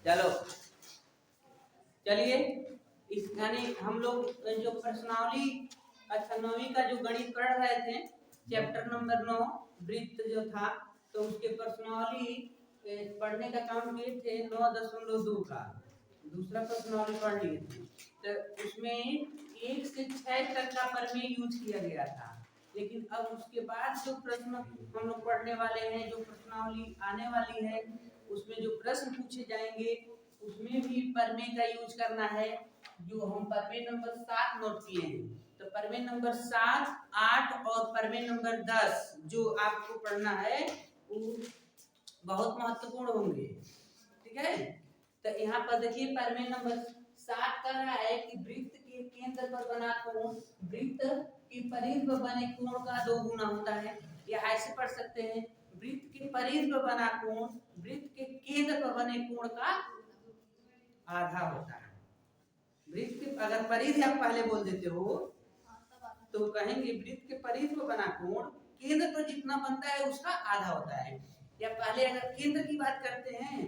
चलो चलिए इस यानी हम लोग जो प्रश्नावली अच्छा 9वीं का जो गणित पढ़ रहे थे चैप्टर नंबर 9 वृत्त जो था तो उसके प्रश्नावली पढ़ने का काम किए थे 9.2 का दूसरा प्रश्नावली पढ़ लिए थे तो उसमें 1 से 6 तक का प्रमेय यूज किया गया था। लेकिन अब उसके बाद जो प्रश्न हम लोग पढ़ने वाले हैं जो प्रश्नावली आने वाली है उसमें जो प्रश्न पूछे जाएंगे उसमें भी प्रमेय का यूज करना है। जो हम प्रमेय नंबर 7 नोट किए हैं तो प्रमेय नंबर 7, 8 और प्रमेय नंबर 10 जो आपको पढ़ना है वो बहुत महत्वपूर्ण होंगे। ठीक है तो यहाँ पर देखिए प्रमेय नंबर 7 कह रहा है कि वृत्त के केंद्र पर बना कोण वृत्त की परिधि पर बने कोण का 2 गुना होता है। या ऐसे पढ़ सकते हैं वृत्त के परिधि पर बना कोण वृत्त के केंद्र पर बने कोण का आधा होता है। वृत्त के अगर परिधि आप पहले बोल देते हो तो कहेंगे वृत्त के परिधि पर बना कोण केंद्र पर जितना बनता है उसका आधा होता है। या पहले अगर केंद्र की बात करते हैं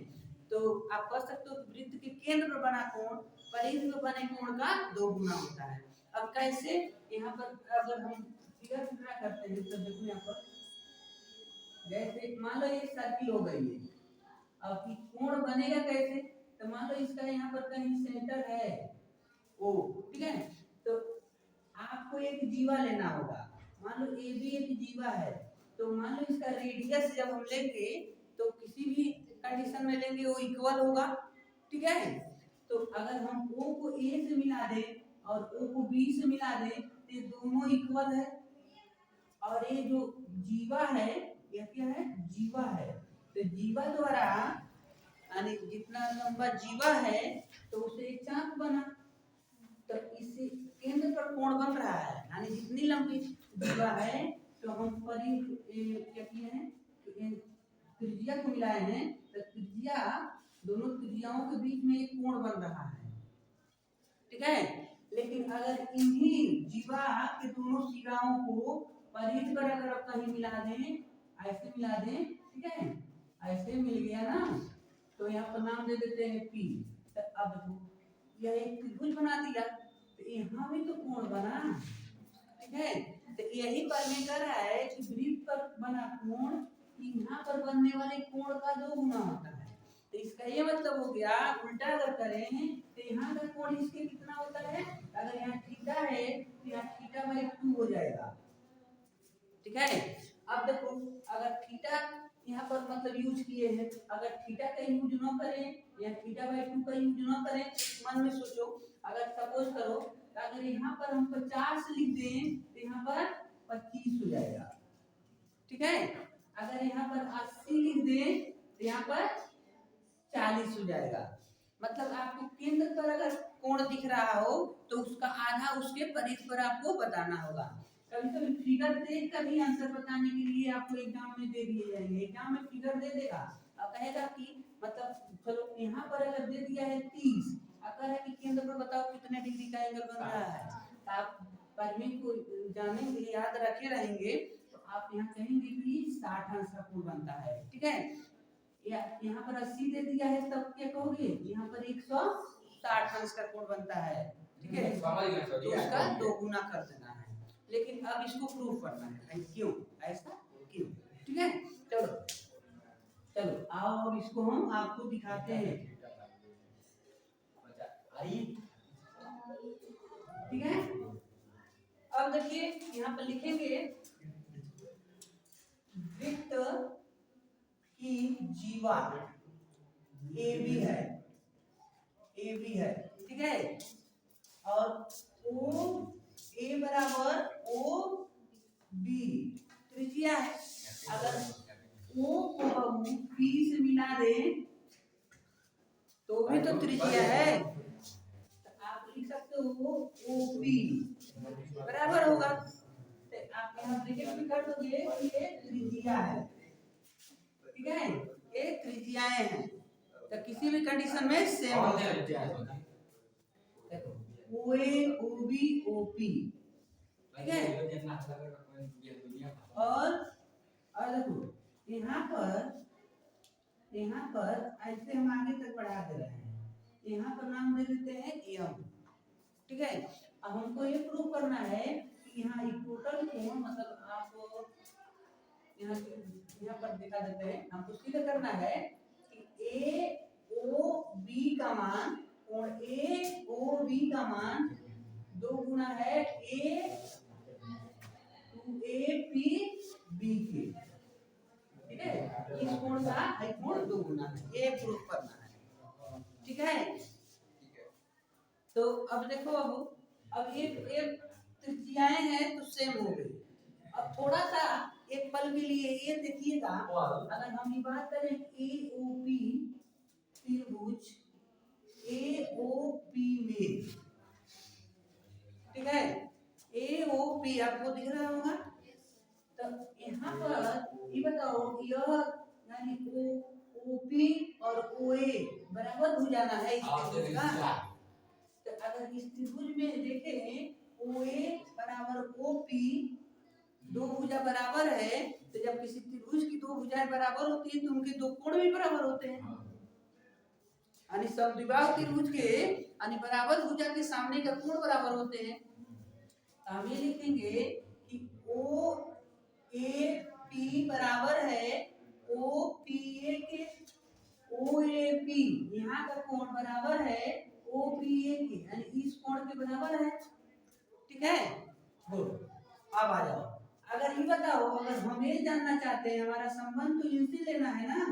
तो आप कह सकते हो कि वृत्त के केंद्र पर बना कोण परिधि पर बने कोण का 2 गुना होता है। अब कैसे यहाँ पर अगर हम फिगर ड्रा करते हैं तो देखो यहाँ पर जैसे मान लो ये सर्किल हो गई है। अब कोण बनेगा कैसे तो मान लो इसका यहाँ पर कहीं सेंटर है ओ ठीक है तो आपको एक जीवा लेना होगा। मान लो ए भी एक जीवा है तो मान लो इसका रेडियस जब हम लेंगे तो किसी भी कंडीशन में लेंगे वो इक्वल होगा। ठीक है तो अगर हम ओ को ए से मिला दें और ओ को बी से मिला दें तो ये दोनों इक्वल है। और ये जो जीवा है ये क्या है जीवा है तो जीवा द्वारा यानी जितना लंबा जीवा है तो उसे एक चाप बना तो इससे केंद्र पर कोण बन रहा है यानी जितनी लंबी जीवा है तो हम क्या किए हैं त्रिज्या को मिलाए हैं तो त्रिज्या दोनों त्रिज्याओं के बीच में एक कोण बन रहा है। ठीक है लेकिन अगर इन्हीं जीवा के दोनों सिराओं को परिधि पर अगर आप कहीं मिला दें ऐसे मिला दें ठीक है ऐसे मिल गया ना तो यहाँ पर नाम दे देते हैं पी। तो अब यह एक त्रिभुज बना दिया तो यहाँ भी तो कोण बना। ठीक है तो यही प्रमेय कर रहा है कि वृत्त पर बना कोण यहाँ पर बनने वाले कोण का 2 गुना होता है। तो इसका ये मतलब हो गया उल्टा अगर करें तो यहाँ का कोण इसके कितना होता है अगर यहाँ थीटा है तो यहाँ थीटा/2 हो जाएगा। ठीक है अब देखो अगर थीटा यहाँ पर मतलब यूज किए हैं अगर थीटा का यूज न करें या थीटा/2 का यूज न करें मन में सोचो अगर सपोज करो अगर यहाँ पर हम 50 लिख दें तो यहाँ पर 25 हो जाएगा। ठीक है अगर यहाँ पर 80 लिख दें तो यहाँ पर 40 हो जाएगा। मतलब आपको केंद्र पर अगर कोण दिख रहा हो तो उसका आधा उसके परिधि पर आपको बताना होगा। कभी कभी फिगर देख कर ही आंसर बताने के लिए आपको एग्जाम में दे दिए जाएंगे। एग्जाम में फिगर दे देगा और कहेगा कि मतलब चलो यहाँ पर अगर दे दिया है 30 और कह रहा है कि केंद्र पर बताओ कितने डिग्री का एंगल बन रहा है तो आप परिमेय को जानेंगे याद रखे रहेंगे तो आप यहाँ कहेंगे कि 60 अंश का कोण बनता है। ठीक है यहाँ पर 80 दे दिया है तब क्या कहोगे यहाँ पर 160 अंश का कोण बनता है। ठीक है तो उसका 2 गुना कर देना है। लेकिन अब इसको प्रूफ करना है क्यों ऐसा क्यों। ठीक है चलो चलो आओ अब इसको हम आपको दिखाते हैं। ठीक है अब देखिए यहाँ पर लिखेंगे वृत्त की जीवा ए बी है। ठीक है और ओ ए बराबर ओ बी त्रिज्या है। अगर ओ को हम बी से मिला दें तो भी तो त्रिज्या है तो आप लिख सकते हो ओ बी बराबर होगा तो आप यहाँ ब्रैकेट में कर दोगे कि ये त्रिज्या है। ठीक है ये त्रिज्याएं हैं तो किसी भी कंडीशन में सेम हो सकते हैं। ओ ए ओ बी ओ पी ठीक है और देखो यहाँ पर यहाँ पर ऐसे हम आगे तक बढ़ा दे रहे हैं, यहाँ पर नाम दे देते हैं यम। ठीक है, अब हमको ये प्रूव करना है कि यहाँ एक टोटल कोण, मतलब आप यहाँ पर दिखा देते हैं, हमको सीधा करना है कि ए ओ बी का मान, कोण ए ओ बी का मान 2 गुना है ए टू ए पी बी के। ठीक है, इस कोण का कोण 2 गुना है, ये प्रूफ करना है। ठीक है, तो अब देखो, अब ये त्रिज्याएं हैं तो सेम हो गई। अब थोड़ा सा एक पल के लिए ये देखिएगा, अगर हम ये बात करें ए ओ पी त्रिभुज ए ओ पी में, ठीक है, ए ओ पी आपको दिख रहा होगा, तो यहाँ पर ये बताओ, यह यानी ओ पी और ओ ए बराबर हो जाना है इस त्रिभुज का। तो अगर इस त्रिभुज में देखें ओ ए बराबर ओ पी, 2 भुजा बराबर है, तो जब किसी त्रिभुज की 2 भुजाएं बराबर होती है तो उनके 2 कोण भी बराबर होते हैं। यानी समद्विबाहु त्रिभुज के यानी बराबर भुजा के सामने का कोण बराबर होते हैं। तो हम ये लिखेंगे कि ओ ए पी बराबर है ओ पी ए के, ओ ए पी यहाँ का कोण बराबर है ओ पी ए के, यानी इस कोण के बराबर है। ठीक है, गुड। अब आ जाओ, अगर ये बताओ, अगर हम ये जानना चाहते हैं, हमारा संबंध तो इनसे लेना है ना,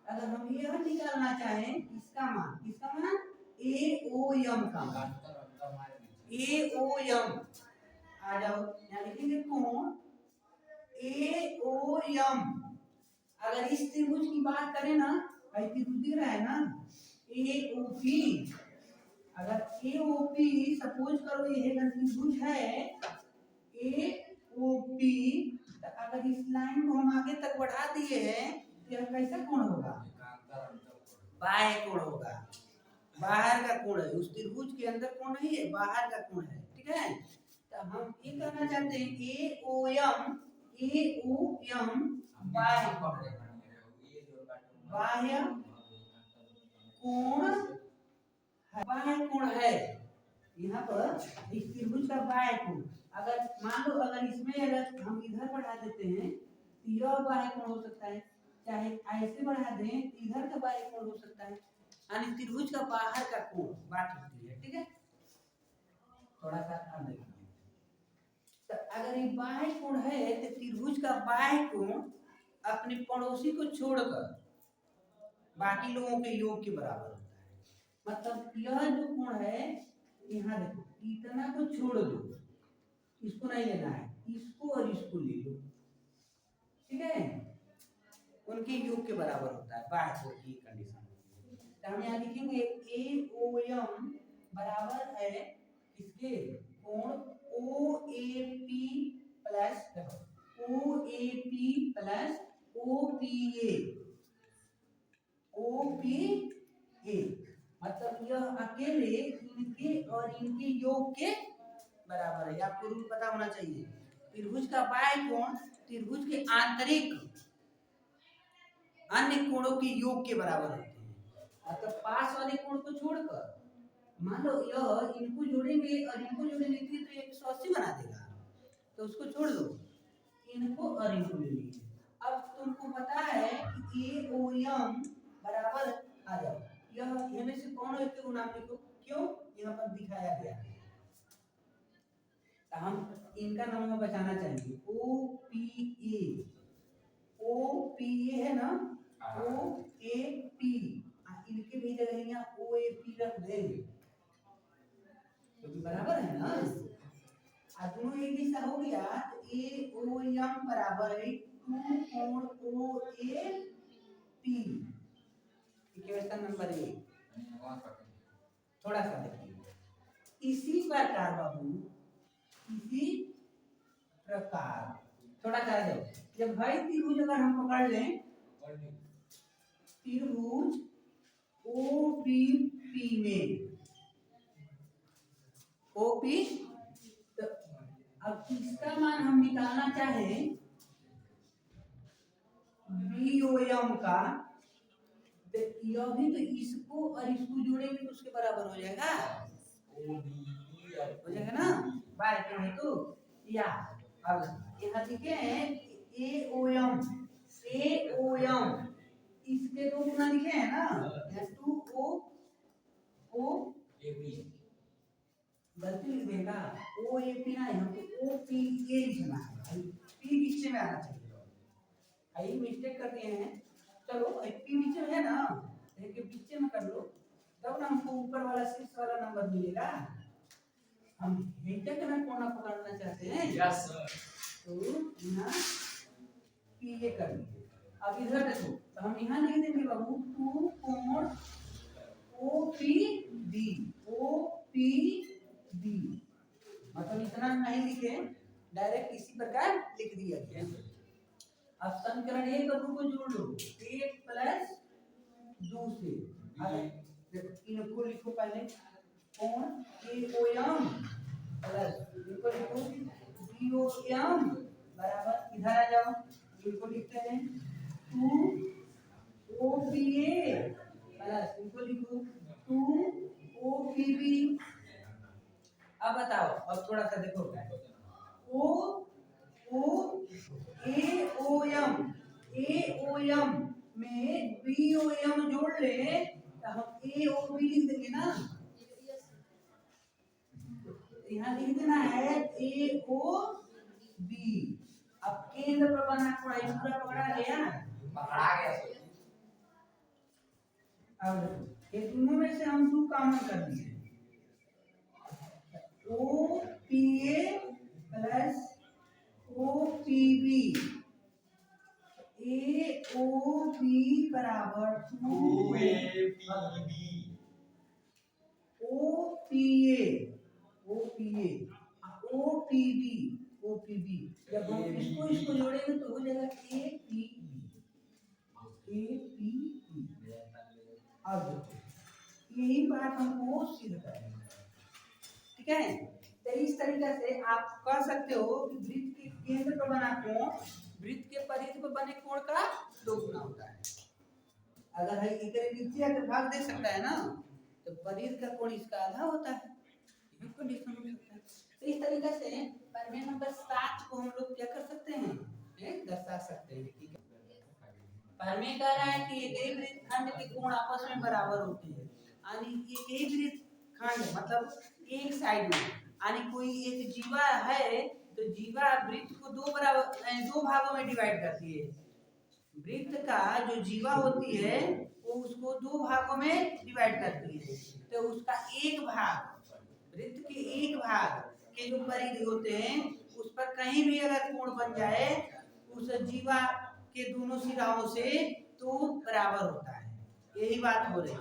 अगर हम यह निकालना चाहें इसका मान, किसका मान, ए ओ एम का मान, ए ओ एम, आ जाओ यहाँ लिखेंगे कोण ए ओ एम। अगर इस त्रिभुज की बात करें ना, त्रिभुज दिख रहा है ना ए ओ पी, अगर ए ओ पी सपोज करो ये त्रिभुज है ए ओ पी, तो अगर इस लाइन को हम आगे तक बढ़ा दिए हैं तो यह कैसा कोण होगा, बाह्य कोण होगा, बाहर का कोण है, उस त्रिभुज के अंदर कोण नहीं है, बाहर का कोण है। ठीक है, तो हम ये कहना चाहते हैं ए ओ एम बाह्य कोण है, बाह्य कोण, बाह्य कोण है यहाँ पर इस त्रिभुज का बाह्य कोण। अगर मान लो अगर इसमें अगर हम इधर बढ़ा देते हैं तो यह बाह्य कोण हो सकता है, चाहे ऐसे बढ़ा दें तो इधर का बाह्य कोण हो सकता है, यानी त्रिभुज का बाहर का कोण बात होती है। ठीक है, थोड़ा सा ध्यान देंगे। तो अगर ये बाह्य कोण है तो त्रिभुज का बाह्य कोण अपने पड़ोसी को छोड़कर बाकी लोगों के योग के बराबर होता है। मतलब यह जो कोण है, यहाँ देखो, इतना को छोड़ दो, इसको नहीं लेना है, इसको और इसको ले लो। ठीक है, उनके योग के बराबर होता है बाह्य कोण की कंडीशन। तो हम यहाँ लिखेंगे ए ओ एम बराबर है किसके, कोण O A P plus O A P plus O P A, O P A, मतलब यह अकेले इनके और इनके योग के बराबर है। आपको रूल पता होना चाहिए, त्रिभुज का बाह्य कोण त्रिभुज के आंतरिक अन्य कोणों के योग के बराबर होते हैं। मतलब पास वाले कोण को छोड़कर, मान लो यह इनको जोड़ेंगे और इनको जोड़ेंगे तो 180 बना देगा, तो उसको छोड़ दो, इनको और इनको ले लीजिए। अब तुमको पता है कि ए ओ एम बराबर, आ जाओ यह इनमें से कौन एक को नाम लिखो, क्यों यहाँ पर दिखाया गया है, तो हम इनका नाम बचाना चाहेंगे ओ पी ए है ना, ओ ए पी, इनके भी जगह यहाँ ओ ए पी रख देंगे क्योंकि बराबर है ना, दोनों एक जैसा हो गया, तो ए ओ एम बराबर है 2 कोण O A P. Equation number 1। थोड़ा सा देखिए, इसी प्रकार बाबू, इसी प्रकार थोड़ा सा दो, जब भाई त्रिभुज अगर हम पकड़ लें, त्रिभुज ओ पी पी में ओ पी, तो अब इसका मान हम निकालना चाहें बी ओ एम का, तो यह भी तो इसको और इसको जोड़ेंगे तो उसके बराबर हो जाएगा, हो जाएगा ना। बाय क्या है तो या अब यहाँ लिखे हैं AOM, इसके दो गुना लिखे हैं ना, यहाँ 2O गलती लिख देगा, OAP ना यहाँ पे OPA लिखना है, P बीच में आना चाहिए, आई मिस्टेक कर दिए हैं। चलो P बीच में है ना, देखिए बीच में कर लो तब ना हमको ऊपर वाला 6 वाला नंबर मिलेगा। हम हेक्टर में कोना पकड़ना चाहते हैं, यस सर, तो यहाँ ये कर लीजिए। अब इधर देखो तो हम यहाँ लिख देंगे बाबू 2 कोण OPB, मतलब इतना नहीं लिखे, डायरेक्ट इसी प्रकार लिख दिया गया। अब समीकरण 1 और 2 को जोड़ लो, 1 प्लस 2 से देखो इनको लिखो पहले, कोण AOM प्लस इनको लिखो BOM बराबर, इधर आ जाओ इनको लिखते हैं 2 OPA प्लस इनको लिखो 2 OPB। अब बताओ, अब थोड़ा सा देखो क्या है, AOM में BOM जोड़ ले तो हम AOB लिख देंगे ना, यहाँ लिख देना है AOB। अब केंद्र पर बना पूरा पकड़ा गया, अब ये दोनों में से हम 2 कॉमन कर दिए, OPA प्लस OPB, AOB बराबर 2APB, OPB जब हम इसको जोड़ेंगे तो हो जाएगा APE। अब यही बात हमको सिद्ध करनी है, ठीक है। तो इस तरीके से आप कर सकते हो कि वृत्त के केंद्र पर बना कोण वृत्त के परिधि पर बने कोण का 2 गुना होता है। अगर है इधर नीचे आकर भाग दे सकता है ना, तो परिधि का कोण इसका आधा होता है, ये कंडीशन हो सकता है। तो इस तरीके से प्रमेय नंबर 7 को हम लोग क्या कर सकते हैं, दर्शा सकते हैं। ठीक है, प्रमेय कह रहा है कि एक ही वृत्तखंड के कोण आपस में बराबर होते हैं, यानी एक ही वृत्तखंड मतलब एक साइड में, यानी कोई एक जीवा है तो जीवा वृत्त को 2 भागों में डिवाइड करती है। वृत्त का जो जीवा होती है वो उसको 2 भागों में डिवाइड करती है, तो उसका एक भाग, वृत्त के एक भाग के जो परिधि होते हैं उस पर कहीं भी अगर कोण बन जाए उस जीवा के दोनों सिराओं से तो बराबर होता है, यही बात हो रही है।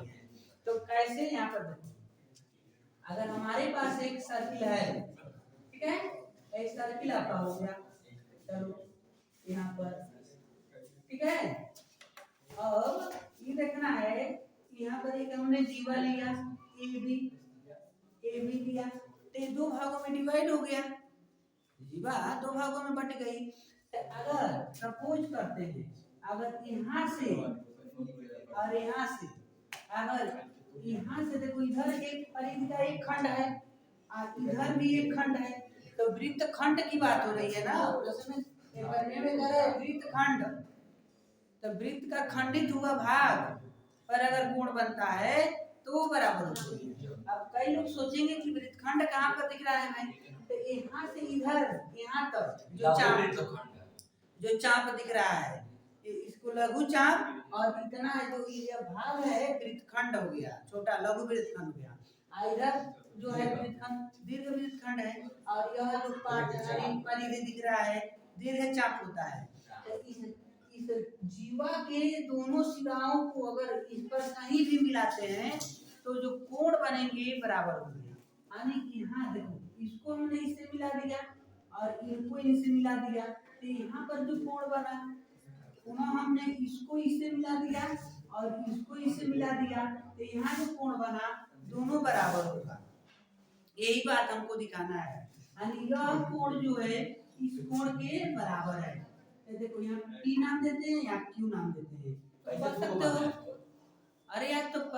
तो कैसे, यहाँ पर देखो, अगर हमारे पास एक सर्किल है, ठीक है, एक सर्किल आपका हो गया, चलो यहाँ पर, ठीक है। अब ये देखना है यहाँ पर एक हमने जीवा लिया AB लिया, तो 2 भागों में डिवाइड हो गया, जीवा 2 भागों में बट गई। तो अगर सपोज करते हैं अगर यहाँ से और यहाँ से, अगर यहाँ से देखो इधर एक परिधि का एक खंड है और इधर भी एक खंड है, तो वृत्त खंड की बात हो रही है ना, उसमें वृत्त खंड, तो वृत्त का खंडित हुआ भाग पर अगर कोण बनता है तो बराबर होता है। अब कई लोग सोचेंगे कि वृत्तखंड कहाँ पर दिख रहा है भाई, तो यहाँ से इधर यहाँ तक जो चाप दिख रहा है इसको लघु चाप, और इतना है जो ये भाग है वृत्तखंड हो गया, छोटा लघु वृत्तखंड हो गया। इधर जो है वृत्तखंड दीर्घ वृत्तखंड है, और यह जो परिधि दिख रहा है दीर्घ चाप होता है। तो इस जीवा के दोनों सिराओं को अगर इस पर कहीं भी मिलाते हैं तो जो कोण बनेंगे बराबर होंगे, यानी कि यहाँ देखो इसको हमने इससे मिला दिया और इनको इनसे मिला दिया, तो यहाँ पर जो कोण बना पुनः हमने इसको इससे मिला दिया और इसको इससे मिला दिया, तो यहाँ जो कोण बना दोनों बराबर होगा, यही बात हमको दिखाना है। यानी यह कोण जो है इस कोण के बराबर है। देखो यहाँ P नाम देते हैं या Q नाम देते हैं, समझ सकते हो।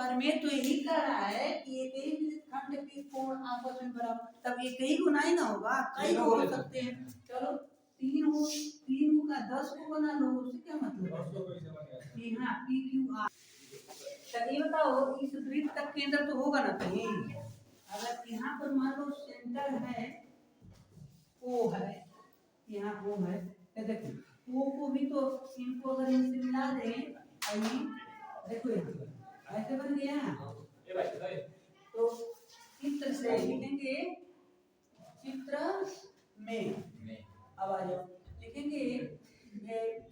प्रमेय तो यही कह रहा है कि एक ही वृत्तखंड के कोण आपस में बराबर, तब एक ही गुना ही ना होगा, कई हो सकते हैं। चलो 3 का 10 को बना लो, उससे क्या मतलब है कि हाँ पी क्यू आर। चलिए बताओ, इस वृत्त का केंद्र तो होगा ना कहीं। अगर यहाँ पर मान लो सेंटर है ओ है, यहाँ ओ है, तो देखो ओ को भी तो इनको अगर इनसे मिला दें, देखो ऐसे बन गया। तो चित्र से लिखेंगे, चित्र में अब आ जाओ, लिखेंगे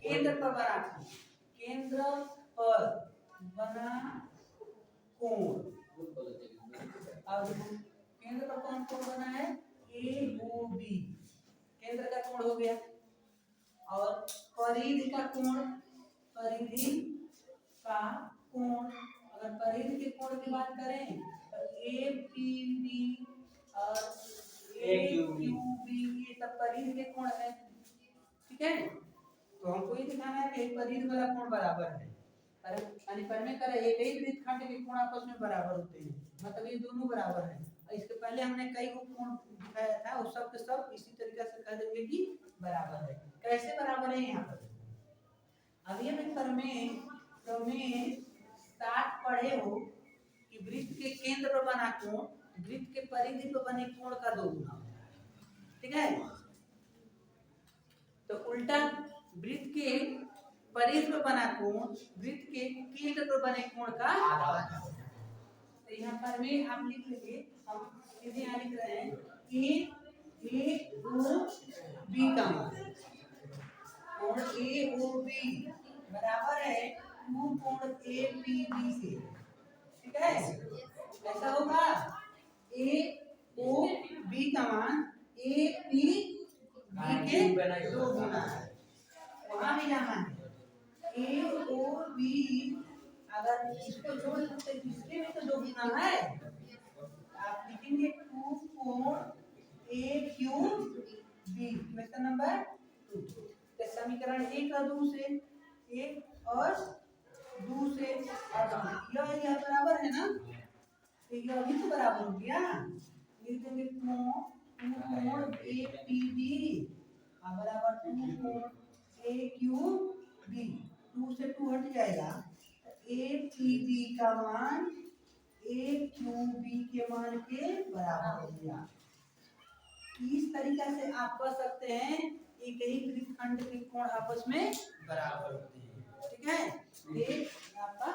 केंद्र पर बना, केंद्र पर बना कोण। अब केंद्र पर कौन कोण बना है, ए ओ बी, केंद्र का कोण हो गया। और परिधि का कोण, परिधि का कोण, अगर परिधि के कोण की बात करें तो ए पी बी और ए क्यू बी, ये सब परिधि के कोण है। ठीक है, तो हमको ये दिखाना है कि परिधि वाला कोण बराबर है, यानी प्रमेय कर एक ही वृत्तखंड के कोण आपस में बराबर होते हैं, मतलब ये दोनों बराबर हैं। इसके पहले हमने कई कोण दिखाया था, उस सब के सब इसी तरीके से कह देंगे कि बराबर है। कैसे बराबर है यहाँ पर, अभी हमें प्रमेय 60 पढ़े हो कि वृत्त के केंद्र पर बना कोण वृत्त के परिधि पर बने कोण का 2 गुना। ठीक है, तो उल्टा वृत्त के परिधि पर बना कोण वृत्त के केंद्र पर बने कोण का आधा। तो यहाँ पर में आप लिख लीजिए, हम सीधे यहाँ लिख रहे हैं कि ए ओ बी का कोण ए ओ बी बराबर है 2 कोण ए पी बी से। ठीक है, ऐसा होगा ए ओ बी का मान ए पी बी के 2 गुना है, वहां भी जाना है। ए ओ बी अगर इसको जोड़ सकते इसके में तो 2 गुना है, आप लिखेंगे 2 कोण ए क्यू बी, क्वेश्चन नंबर 2। समीकरण 1 और 2 से 1 और 2 से यह बराबर है ना, तो यह भी तो बराबर हो गया। लिखेंगे कोण ए पी बी बराबर 2 कोण ए क्यू बी, 2 से 2 हट जाएगा, ए पी बी का मान ए क्यू बी के मान के बराबर हो गया। इस तरीका से आप कह सकते हैं एक ही वृत्तखंड के कोण आपस में बराबर होते हैं। ठीक है, ये आपका